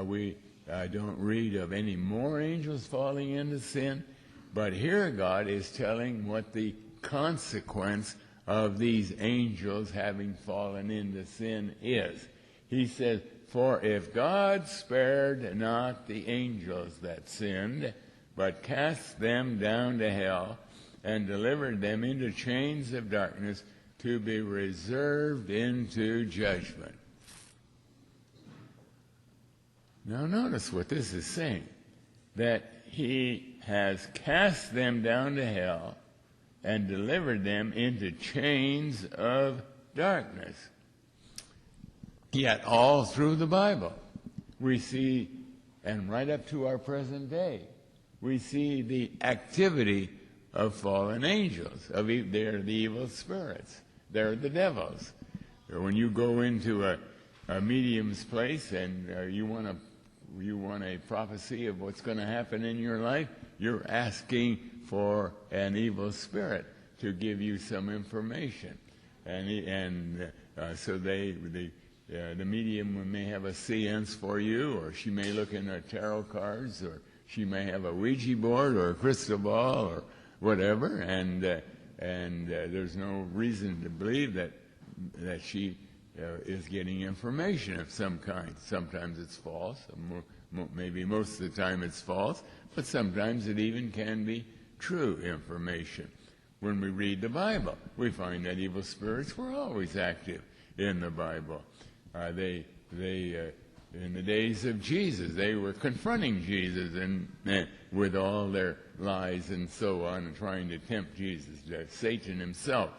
We don't read of any more angels falling into sin, but here God is telling what the consequence of these angels having fallen into sin is. He says, "For if God spared not the angels that sinned, but cast them down to hell, and delivered them into chains of darkness to be reserved into judgment." Now notice what this is saying, that he has cast them down to hell and delivered them into chains of darkness. Yet all through the Bible, we see, and right up to our present day, we see the activity of fallen angels. They're the evil spirits. They're the devils. When you go into a medium's place and you want a prophecy of what's going to happen in your life, you're asking for an evil spirit to give you some information. So the medium may have a seance for you, or she may look in her tarot cards, or she may have a Ouija board or a crystal ball or whatever, and there's no reason to believe that she is getting information of some kind. Sometimes it's false, maybe most of the time it's false, but sometimes it even can be true information. When we read the Bible, we find that evil spirits were always active in the Bible. They in the days of Jesus, they were confronting Jesus and with all their lies and so on, and trying to tempt Jesus. Satan himself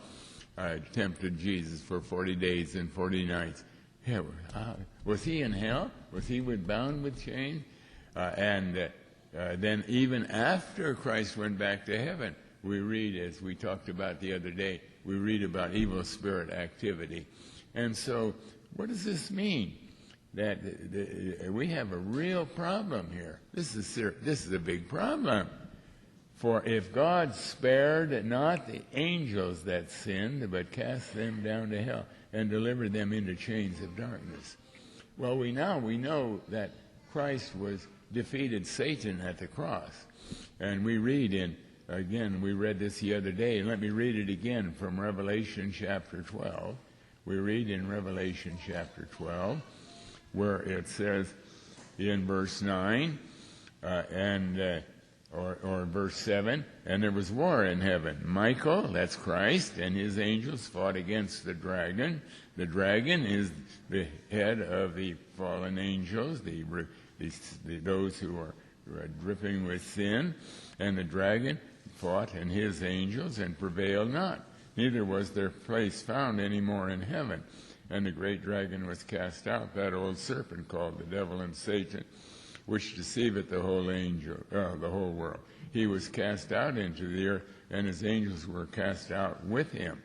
tempted Jesus for 40 days and 40 nights. Yeah, was he in hell? Was he bound with chains? Then even after Christ went back to heaven, we read, as we talked about the other day, we read about evil spirit activity. And so what does this mean? That we have a real problem here. This is a big problem. For if God spared not the angels that sinned, but cast them down to hell and delivered them into chains of darkness. Well, we know that Christ defeated Satan at the cross. And we read we read this the other day, and let me read it again from Revelation chapter 12. We read in Revelation chapter 12, where it says in verse 9, or verse 7, "And there was war in heaven. Michael," that's Christ, "and his angels fought against the dragon." The dragon is the head of the fallen angels, those who are dripping with sin. "And the dragon fought and his angels, and prevailed not. Neither was their place found any more in heaven. And the great dragon was cast out, that old serpent called the devil and Satan, which deceiveth the whole world. He was cast out into the earth, and his angels were cast out with him."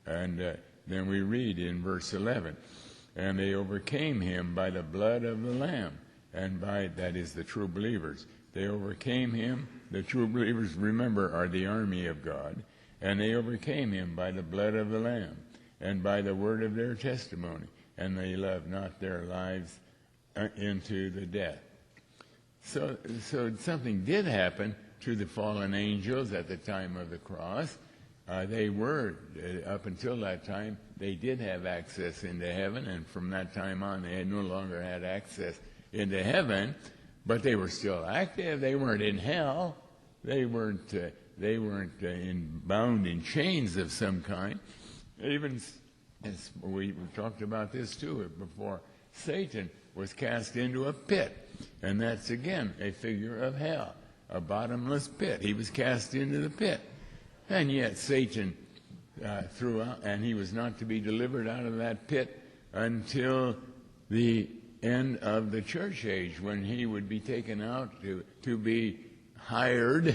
And then we read in verse 11, "And they overcame him by the blood of the Lamb," and that is the true believers. They overcame him. The true believers, remember, are the army of God. "And they overcame him by the blood of the Lamb, and by the word of their testimony, and they loved not their lives into the death." So something did happen to the fallen angels at the time of the cross. They were, up until that time, they did have access into heaven, and from that time on, they no longer had access into heaven, but they were still active. They weren't in hell. They weren't bound in chains of some kind. Even as we talked about this too before, Satan was cast into a pit, and that's again a figure of hell, a bottomless pit. He was cast into the pit, and yet Satan threw out, and he was not to be delivered out of that pit until the end of the church age, when he would be taken out to be hired,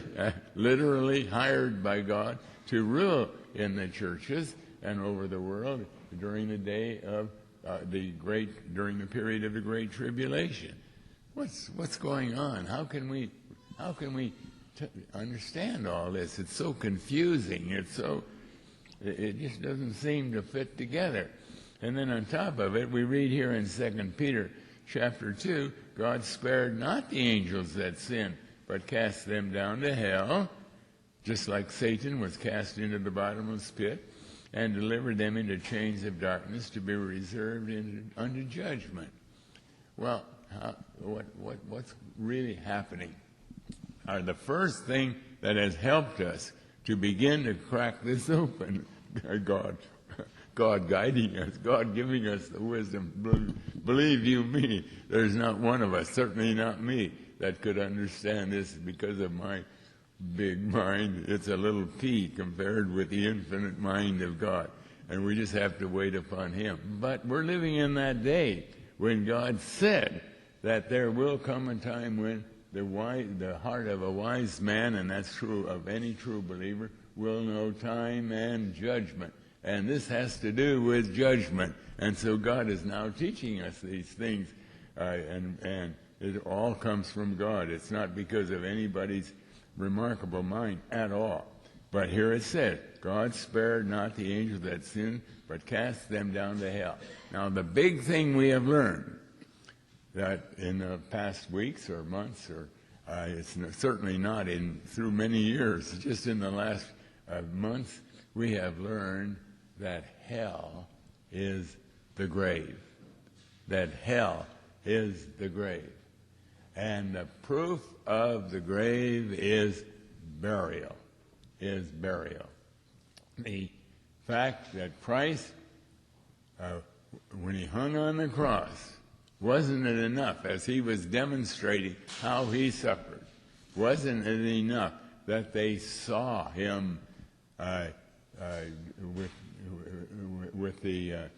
literally hired by God, to rule in the churches and over the world during the day of during the period of the Great Tribulation. What's going on? How can we understand all this? It's so confusing. It just doesn't seem to fit together. And then on top of it, we read here in 2 Peter chapter 2, God spared not the angels that sinned, but cast them down to hell, just like Satan was cast into the bottomless pit, and delivered them into chains of darkness to be reserved unto judgment. Well, what's really happening? The first thing that has helped us to begin to crack this open, God guiding us, God giving us the wisdom. Believe you me, there's not one of us, certainly not me, that could understand this because of my big mind. It's a little pea compared with the infinite mind of God. And we just have to wait upon Him. But we're living in that day when God said that there will come a time when the heart of a wise man, and that's true of any true believer, will know time and judgment. And this has to do with judgment. And so God is now teaching us these things. And it all comes from God. It's not because of anybody's remarkable mind at all. But here it says, God spared not the angels that sinned, but cast them down to hell. Now the big thing we have learned, that in the past weeks or months, or it's certainly not through many years, just in the last months, we have learned that hell is the grave. That hell is the grave. And the proof of the grave is burial. The fact that Christ, when He hung on the cross, wasn't it enough, as He was demonstrating how He suffered, wasn't it enough that they saw Him with the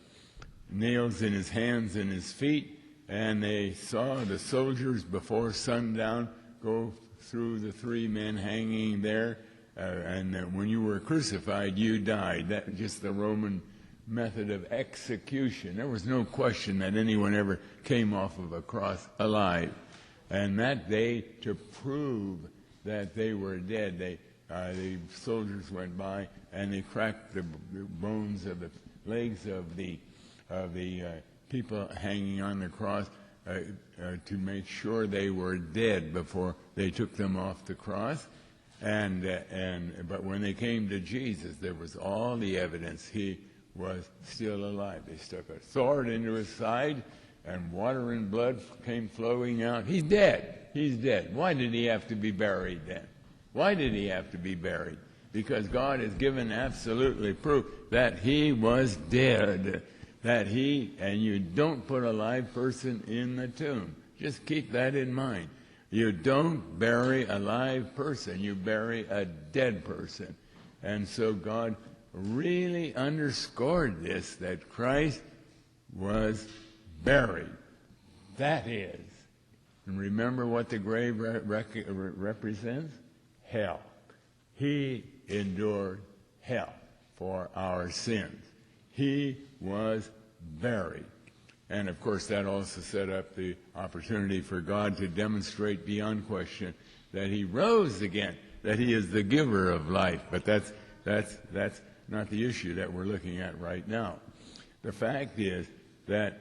nails in His hands and His feet, and they saw the soldiers before sundown go through the three men hanging there, and when you were crucified, you died. That was just the Roman method of execution. There was no question that anyone ever came off of a cross alive. And that day, to prove that they were dead, the soldiers went by and they cracked the bones of the legs of the people hanging on the cross to make sure they were dead before they took them off the cross. But when they came to Jesus, there was all the evidence He was still alive. They stuck a sword into His side, and water and blood came flowing out. He's dead. He's dead. Why did He have to be buried then? Why did He have to be buried? Because God has given absolutely proof that He was dead. And you don't put a live person in the tomb. Just keep that in mind. You don't bury a live person. You bury a dead person. And so God really underscored this, that Christ was buried. That is. And remember what the grave represents? Hell. He endured hell for our sins. He was buried. And of course that also set up the opportunity for God to demonstrate beyond question that He rose again, that He is the giver of life. But that's not the issue that we're looking at right now. The fact is that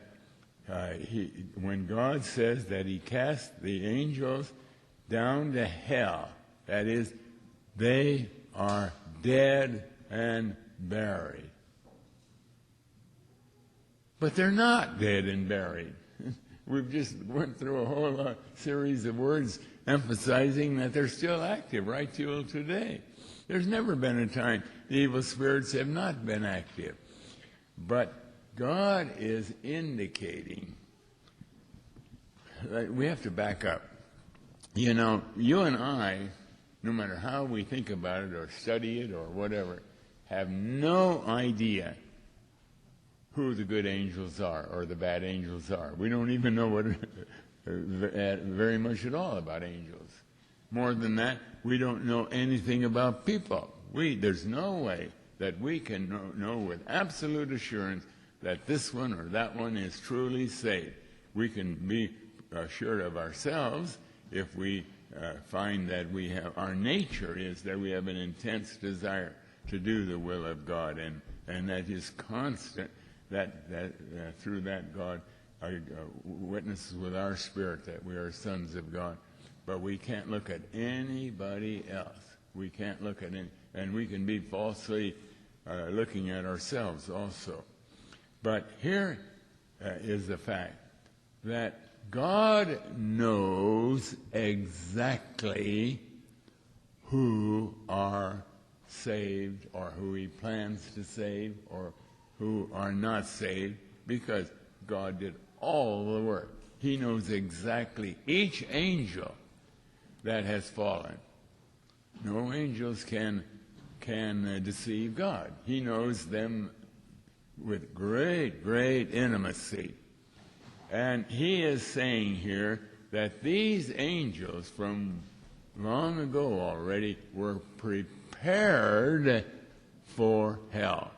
when God says that He cast the angels down to hell, that is, they are dead and buried. But they're not dead and buried. We've just went through a whole series of words emphasizing that they're still active right till today. There's never been a time the evil spirits have not been active. But God is indicating that we have to back up. You know, you and I, no matter how we think about it or study it or whatever, have no idea who the good angels are or the bad angels are. We don't even know what very much at all about angels. More than that, we don't know anything about people. There's no way that we can know with absolute assurance that this one or that one is truly saved. We can be assured of ourselves if we find that our nature is that we have an intense desire to do the will of God, and that is constant. That through that God witnesses with our spirit that we are sons of God. But we can't look at anybody else. We can't look at any, and we can be falsely looking at ourselves also. But here is the fact that God knows exactly who are saved or who he plans to save or who are not saved, because God did all the work. He knows exactly each angel that has fallen. No angels can deceive God. He knows them with great, great intimacy. And he is saying here that these angels from long ago already were prepared for hell.